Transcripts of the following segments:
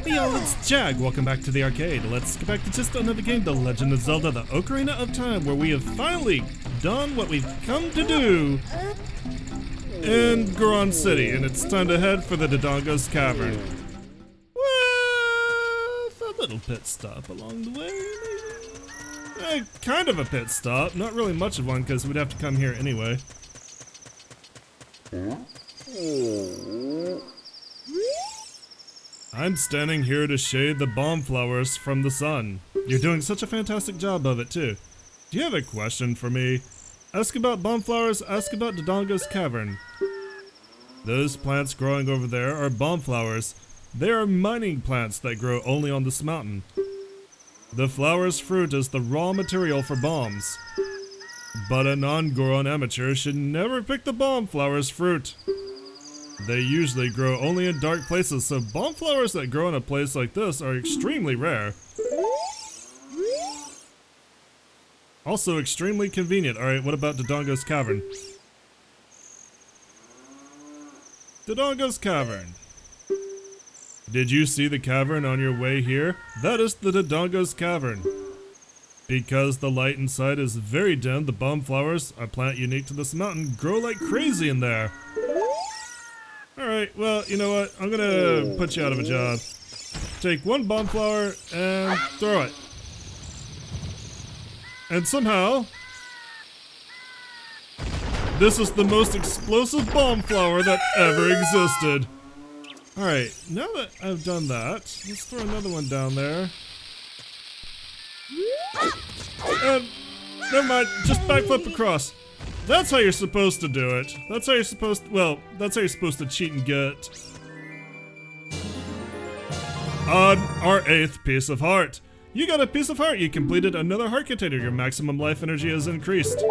Hey y'all, it's Jag. Welcome back to the arcade. Let's get back to just another game, The Legend of Zelda, The Ocarina of Time, where we have finally done what we've come to do in Goron City, and it's time to head for the Dodongo's Cavern. With a little pit stop along the way. Kind of a pit stop, not really much of one because we'd have to come here anyway. I'm standing here to shade the bomb flowers from the sun. You're doing such a fantastic job of it too. Do you have a question for me? Ask about bomb flowers, ask about Dodongo's Cavern. Those plants growing over there are bomb flowers. They are mining plants that grow only on this mountain. The flower's fruit is the raw material for bombs. But a non-Goron amateur should never pick the bomb flower's fruit. They usually grow only in dark places, so bomb flowers that grow in a place like this are extremely rare. Also extremely convenient. Alright, what about Dodongo's Cavern? Dodongo's Cavern. Did you see the cavern on your way here? That is the Dodongo's Cavern. Because the light inside is very dim, the bomb flowers, a plant unique to this mountain, grow like crazy in there. Alright, well, you know what? I'm gonna put you out of a job. Take one bomb flower and throw it. And somehow, this is the most explosive bomb flower that ever existed. Alright, now that I've done that, let's throw another one down there. And, never mind, just backflip across. That's how you're supposed to do it. That's how you're supposed to, well, that's how you're supposed to cheat and get on our 8th piece of heart. You got a piece of heart, you completed another heart container, your maximum life energy has increased.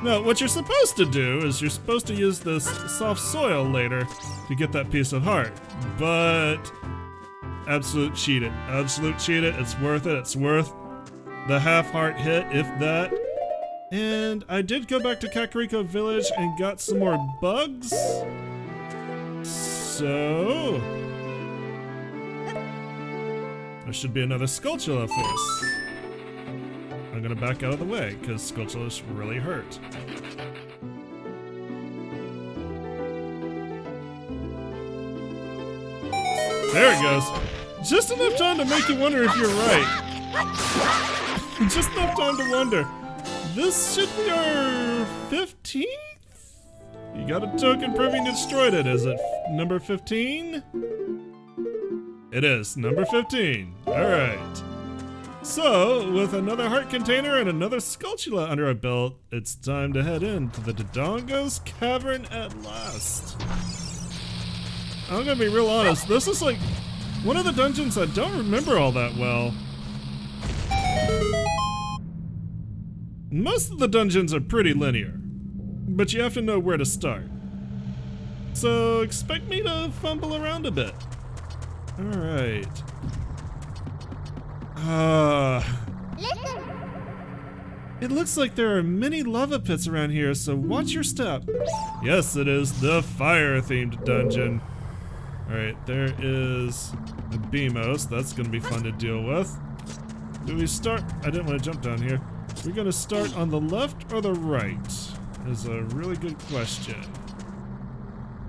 Now, what you're supposed to do is you're supposed to use this soft soil later to get that piece of heart, but absolute cheat it. Absolute cheat it, it's worth it, it's worth the half heart hit, if that. And I did go back to Kakariko Village and got some more bugs. So there should be another Skulltula for us. I'm gonna back out of the way because Skulltulas really hurt. There it goes. Just enough time to make you wonder if you're right. Just enough time to wonder. This should be our 15th? You got a token proving you destroyed it. Is it number 15? It is, number 15. Alright. So, with another heart container and another Skulltula under our belt, it's time to head into the Dodongo's Cavern at last. I'm gonna be real honest, this is like one of the dungeons I don't remember all that well. Most of the dungeons are pretty linear, but you have to know where to start. So expect me to fumble around a bit. Alright. It looks like there are many lava pits around here, so watch your step. Yes, it is the fire-themed dungeon. Alright, there is a Beamos. That's gonna be fun to deal with. Do we start? I didn't want to jump down here. We're gonna start on the left or the right? Is a really good question.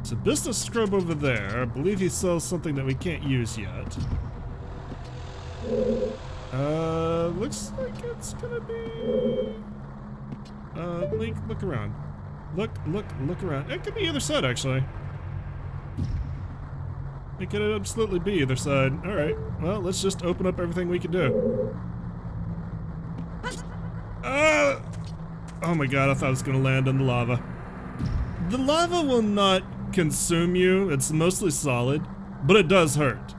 It's a business scrub over there. I believe he sells something that we can't use yet. Looks like it's gonna be... Link, look around. Look around. It could be either side, actually. It could absolutely be either side. Alright, well, let's just open up everything we can do. Oh my god, I thought it was gonna land in the lava. The lava will not consume you, it's mostly solid, but it does hurt.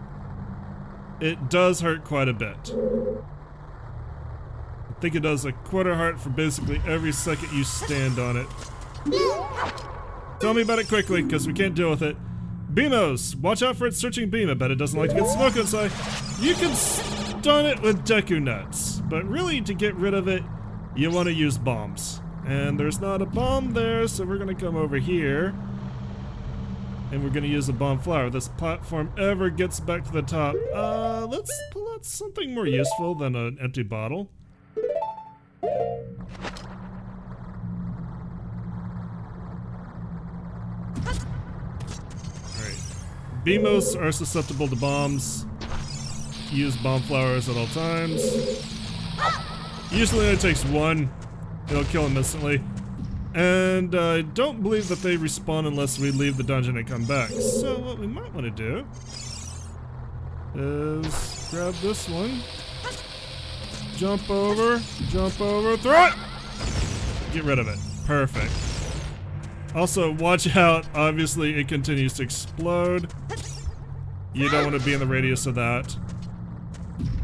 It does hurt quite a bit. I think it does a quarter heart for basically every second you stand on it. Tell me about it quickly, because we can't deal with it. Beamos! Watch out for its searching beam, I bet it doesn't like to get smoke inside. You can stun it with Deku Nuts, but really to get rid of it, you want to use bombs. And there's not a bomb there, so we're gonna come over here. And we're gonna use a bomb flower. If this platform ever gets back to the top. Let's pull out something more useful than an empty bottle. Alright. Beamos are susceptible to bombs. Use bomb flowers at all times. Usually it takes one. It'll kill him instantly. And I don't believe that they respawn unless we leave the dungeon and come back. So what we might want to do is grab this one, jump over, throw it! Get rid of it. Perfect. Also, watch out. Obviously, it continues to explode. You don't want to be in the radius of that.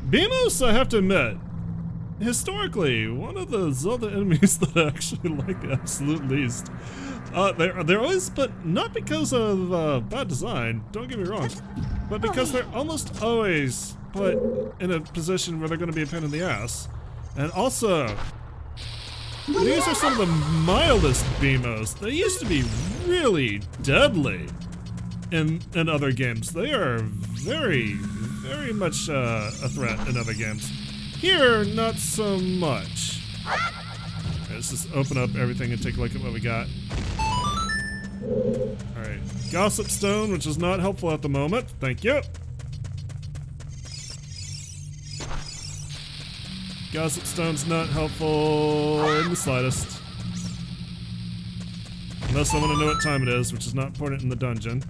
Beamos, I have to admit, historically, one of the Zelda enemies that I actually like the absolute least. They're always, but not because of bad design, don't get me wrong, but because they're almost always put in a position where they're going to be a pain in the ass. And also, these are some of the mildest Beamos. They used to be really deadly in other games. They are very, very much a threat in other games. Here, not so much. Right, let's just open up everything and take a look at what we got. Alright, Gossip Stone, which is not helpful at the moment. Thank you. Gossip Stone's not helpful in the slightest. Unless I want to know what time it is, which is not important in the dungeon.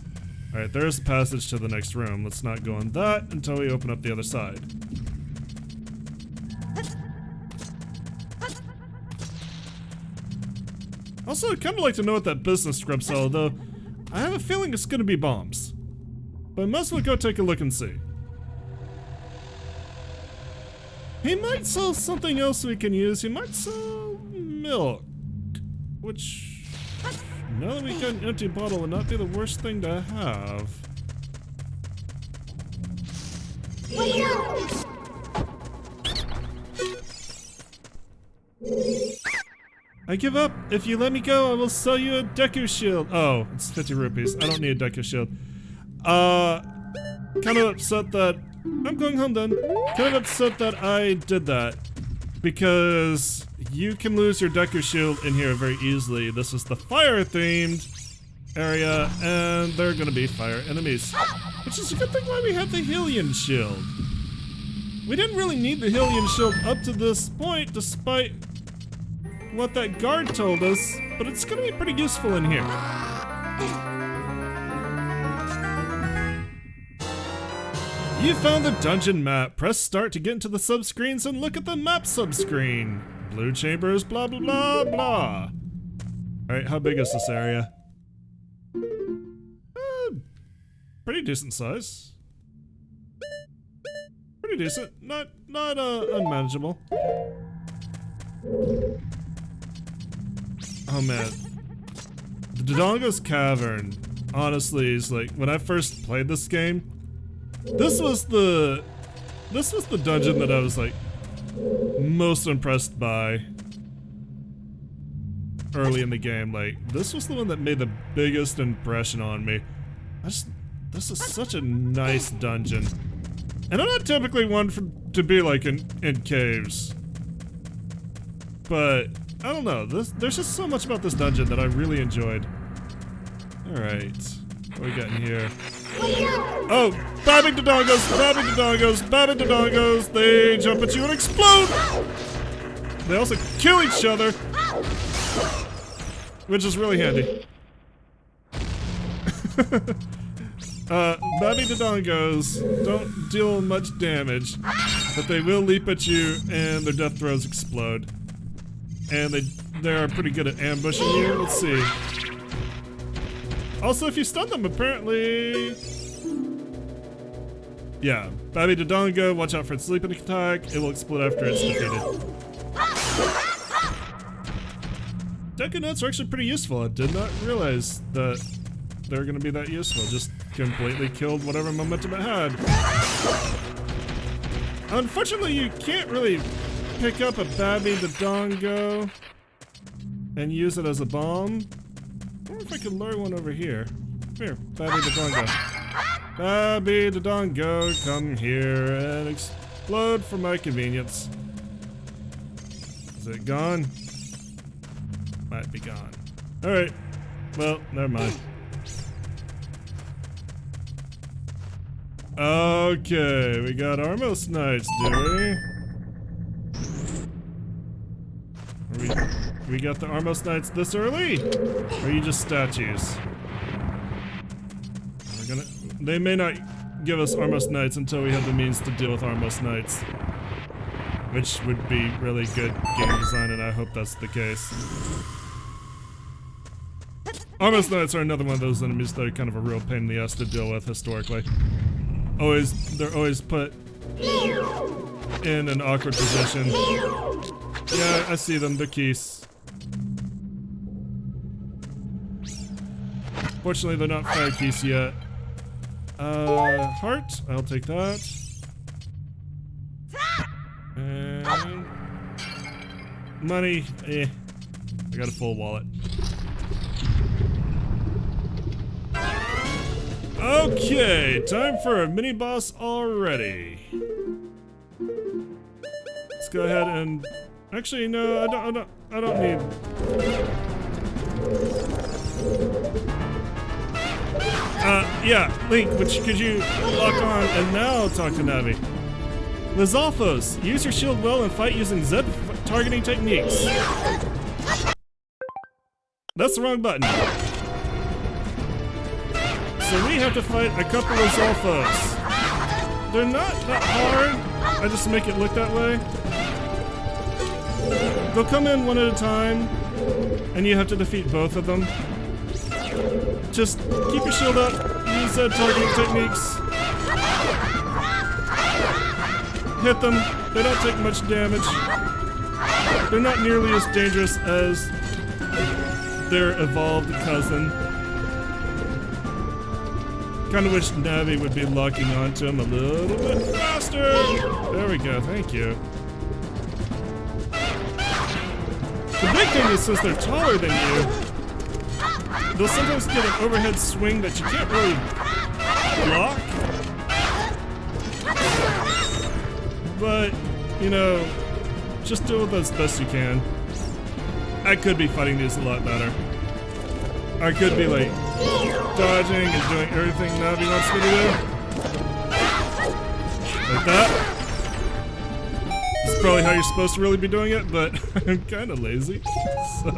Alright, there's the passage to the next room. Let's not go on that until we open up the other side. Also, I'd kind of like to know what that business scrub sells, though I have a feeling it's going to be bombs. But I might as well go take a look and see. He might sell something else we can use. He might sell milk. Which, now that we got an empty bottle, would not be the worst thing to have. I give up. If you let me go, I will sell you a Deku shield. Oh, it's 50 rupees. I don't need a Deku shield. Kind of upset that... I'm going home then. Kind of upset that I did that. Because you can lose your Deku shield in here very easily. This is the fire-themed area, and there are going to be fire enemies. Which is a good thing why we have the Hylian shield. We didn't really need the Hylian shield up to this point, despite what that guard told us, but it's gonna be pretty useful in here. You found the dungeon map. Press start to get into the subscreens and look at the map subscreen. Blue chambers, blah blah blah blah. Alright, how big is this area? Pretty decent size. Pretty decent. Not unmanageable. Oh man, the Dodongo's Cavern, honestly, is like, when I first played this game, this was the dungeon that I was like most impressed by early in the game. Like, this was the one that made the biggest impression on me. This is such a nice dungeon, and I'm not typically one to be like in caves, but I don't know, there's just so much about this dungeon that I really enjoyed. Alright, what we got in here? Oh, babbing Dodongos, they jump at you and explode! They also kill each other, which is really handy. Babbing Dodongos don't deal much damage, but they will leap at you and their death throws explode. And they are pretty good at ambushing you. Let's see. Also, if you stun them, apparently... Yeah, Babby Dodongo, watch out for its sleeping attack. It will explode after it's defeated. Deku nuts are actually pretty useful. I did not realize that they were going to be that useful. Just completely killed whatever momentum it had. Unfortunately, you can't really pick up a Babby Dodongo and use it as a bomb. I wonder if I could lure one over here. here, Babby Dodongo. Babby Dodongo, come here and explode for my convenience. Is it gone? Might be gone. Alright. Well, never mind. Okay, we got Armos Knights, do we? We got the Armos Knights this early? Or are you just statues? They may not give us Armos Knights until we have the means to deal with Armos Knights. Which would be really good game design, and I hope that's the case. Armos Knights are another one of those enemies that are kind of a real pain in the ass to deal with historically. They're always put in an awkward position. Yeah, I see them, they're keys. Fortunately, they're not fire keys yet. Heart, I'll take that. And money, I got a full wallet. Okay, time for a mini boss already. Let's go ahead and actually no, I don't need. Yeah, Link, could you lock on and now talk to Navi? Lizalfos, use your shield well and fight using Z targeting techniques. That's the wrong button. So we have to fight a couple of Zalfos. They're not that hard, I just make it look that way. They'll come in one at a time, and you have to defeat both of them. Just keep your shield up, use Z targeting techniques. Hit them, they don't take much damage. They're not nearly as dangerous as their evolved cousin. Kinda wish Navi would be locking onto him a little bit faster. There we go, thank you. The big thing is since they're taller than you, they'll sometimes get an overhead swing that you can't really block. But, you know, just deal with it as best you can. I could be fighting these a lot better. I could be like dodging and doing everything Navi wants me to do. Like that. It's probably how you're supposed to really be doing it, but I'm kind of lazy. So,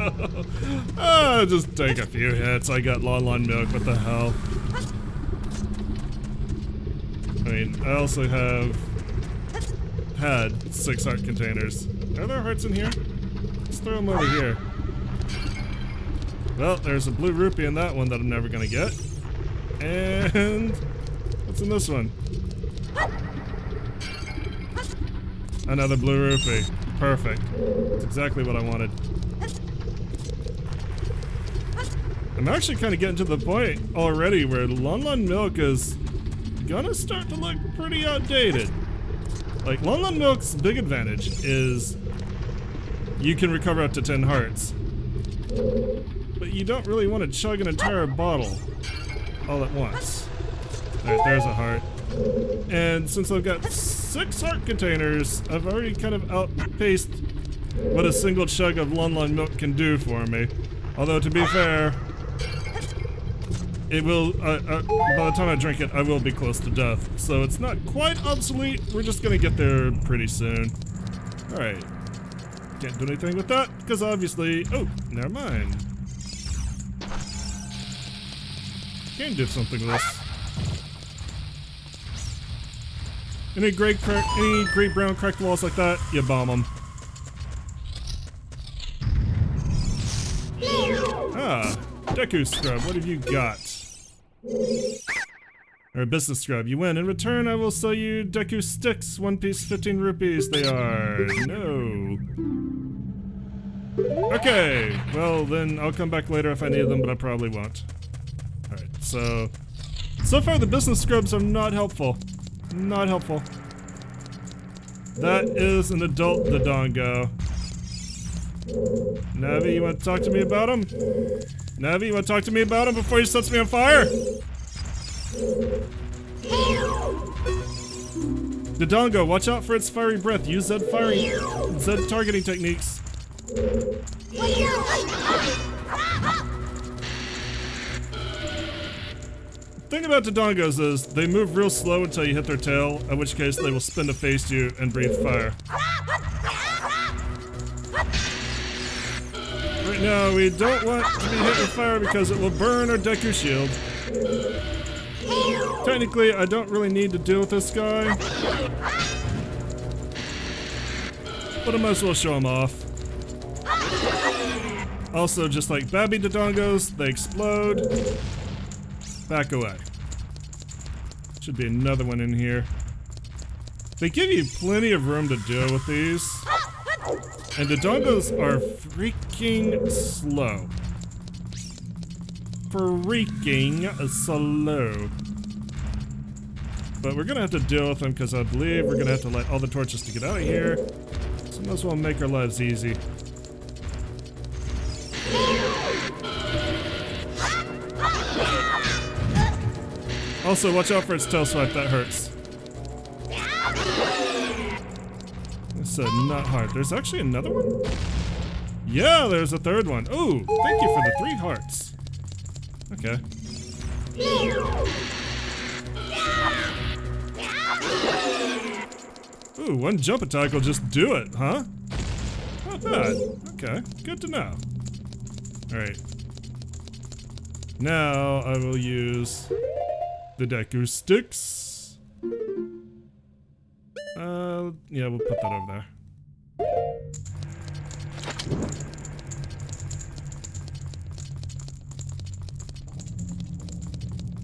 I'll just take a few hits. I got Lon Milk, what the hell. I mean, I also had 6 heart containers. Are there hearts in here? Let's throw them over here. Well, there's a blue rupee in that one that I'm never gonna get. And what's in this one? Another blue rupee. Perfect. That's exactly what I wanted. I'm actually kind of getting to the point already where Lon Milk is gonna start to look pretty outdated. Like, Lon Milk's big advantage is you can recover up to 10 hearts. But you don't really want to chug an entire bottle all at once. Alright, there's a heart. And since I've got 6 heart containers, I've already kind of outpaced what a single chug of Lon Milk can do for me. Although, to be fair, it will, by the time I drink it, I will be close to death. So it's not quite obsolete, we're just gonna get there pretty soon. Alright. Can't do anything with that, because obviously, oh, never mind. Can do something with this. Any great brown cracked walls like that, you bomb them. Ah, Deku Scrub, what have you got? Or Business Scrub, you win. In return, I will sell you Deku Sticks, 1 piece, 15 rupees. They are no. Okay, well then I'll come back later if I need them, but I probably won't. Alright, so far the Business Scrubs are not helpful. Not helpful. That is an adult Dodongo. Navi, you want to talk to me about him? Navi, you wanna talk to me about him before he sets me on fire? Dodongo, watch out for its fiery breath. Use Z targeting techniques. The thing about Dodongos is they move real slow until you hit their tail, in which case they will spin to face you and breathe fire. Right now, we don't want to be hit with fire because it will burn our Deku shield. Technically, I don't really need to deal with this guy, but I might as well show him off. Also, just like Babby Dodongos, they explode. Back away. Should be another one in here. They give you plenty of room to deal with these. And Dodongos are freaking slow. Freaking slow. But we're gonna have to deal with them because I believe we're gonna have to light all the torches to get out of here. So might as well make our lives easy. Also, watch out for its tail swipe, that hurts. I said not hard. There's actually another one? Yeah, there's a third one. Ooh, thank you for the 3 hearts. Okay. Ooh, 1 jump attack will just do it, huh? Not bad. Okay, good to know. Alright. Now I will use the Deku sticks. Yeah, we'll put that over there.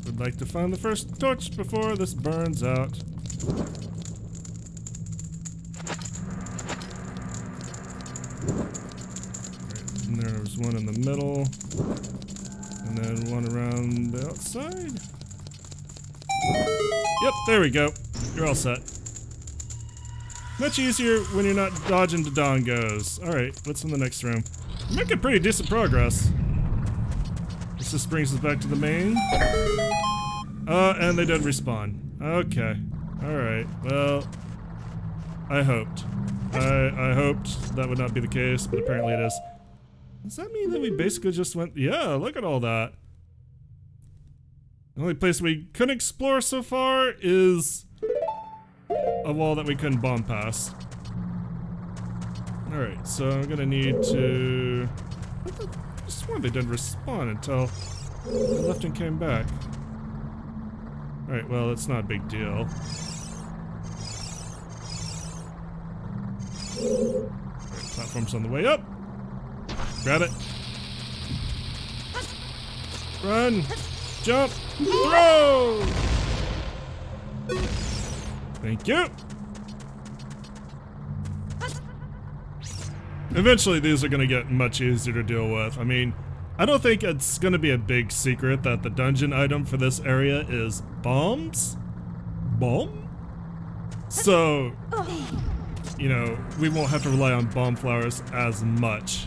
Would like to find the first torch before this burns out. Right, and there's one in the middle. And then one around the outside. Yep, there we go. You're all set. Much easier when you're not dodging Dodongos. Alright, what's in the next room? We're making pretty decent progress. This just brings us back to the main. And they did respawn. Okay. Alright, well, I hoped. I hoped that would not be the case, but apparently it is. Does that mean that we basically just went, yeah, look at all that. The only place we couldn't explore so far is a wall that we couldn't bomb past. Alright, so I'm gonna need to... I swear they didn't respawn until I left and came back. Alright, well, it's not a big deal. Alright, platform's on the way up. Grab it. Run! Jump! Throw! Thank you! Eventually these are gonna get much easier to deal with. I mean, I don't think it's gonna be a big secret that the dungeon item for this area is bombs? Bomb? So, you know, we won't have to rely on bomb flowers as much.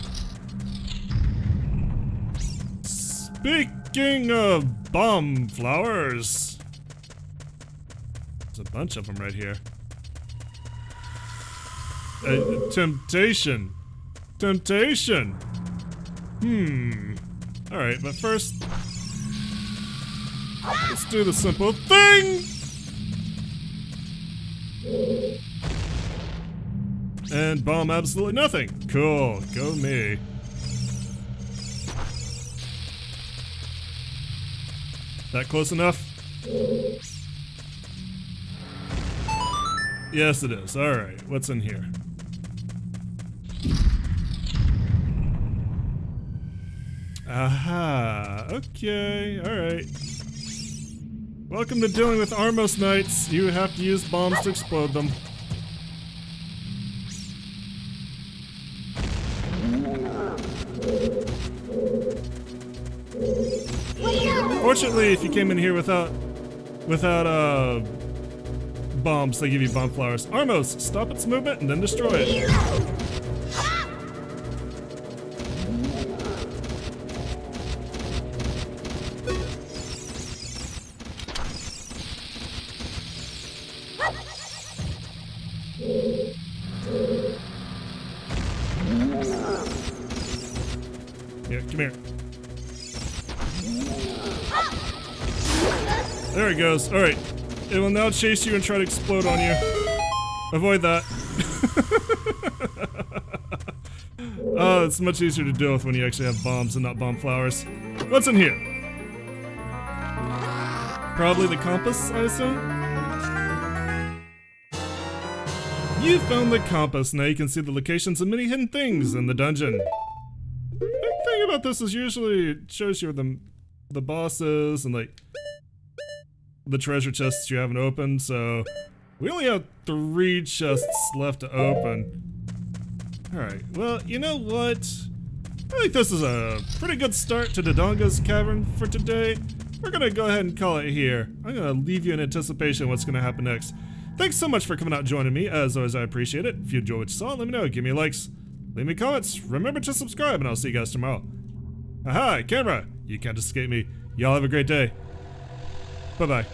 Speaking of bomb flowers, there's a bunch of them right here. Temptation. Temptation. Alright, but first, let's do the simple thing! And bomb absolutely nothing. Cool, go me. That close enough? Yes, it is. Alright, what's in here? Aha, okay, alright. Welcome to dealing with Armos Knights. You have to use bombs to explode them. Fortunately, if you came in here without bombs, they give you bomb flowers. Armos, stop its movement and then destroy it. Come here. There it goes. Alright. It will now chase you and try to explode on you. Avoid that. Oh, it's much easier to deal with when you actually have bombs and not bomb flowers. What's in here? Probably the compass, I assume? You found the compass. Now you can see the locations of many hidden things in the dungeon. The big thing about this is usually it shows you where the bosses and like the treasure chests you haven't opened, so we only have 3 chests left to open. Alright, well, you know what? I think this is a pretty good start to Dodongo's Cavern for today. We're gonna go ahead and call it here. I'm gonna leave you in anticipation of what's gonna happen next. Thanks so much for coming out and joining me. As always, I appreciate it. If you enjoyed what you saw, let me know. Give me likes. Leave me comments. Remember to subscribe, and I'll see you guys tomorrow. Aha, camera! You can't escape me. Y'all have a great day. Bye-bye.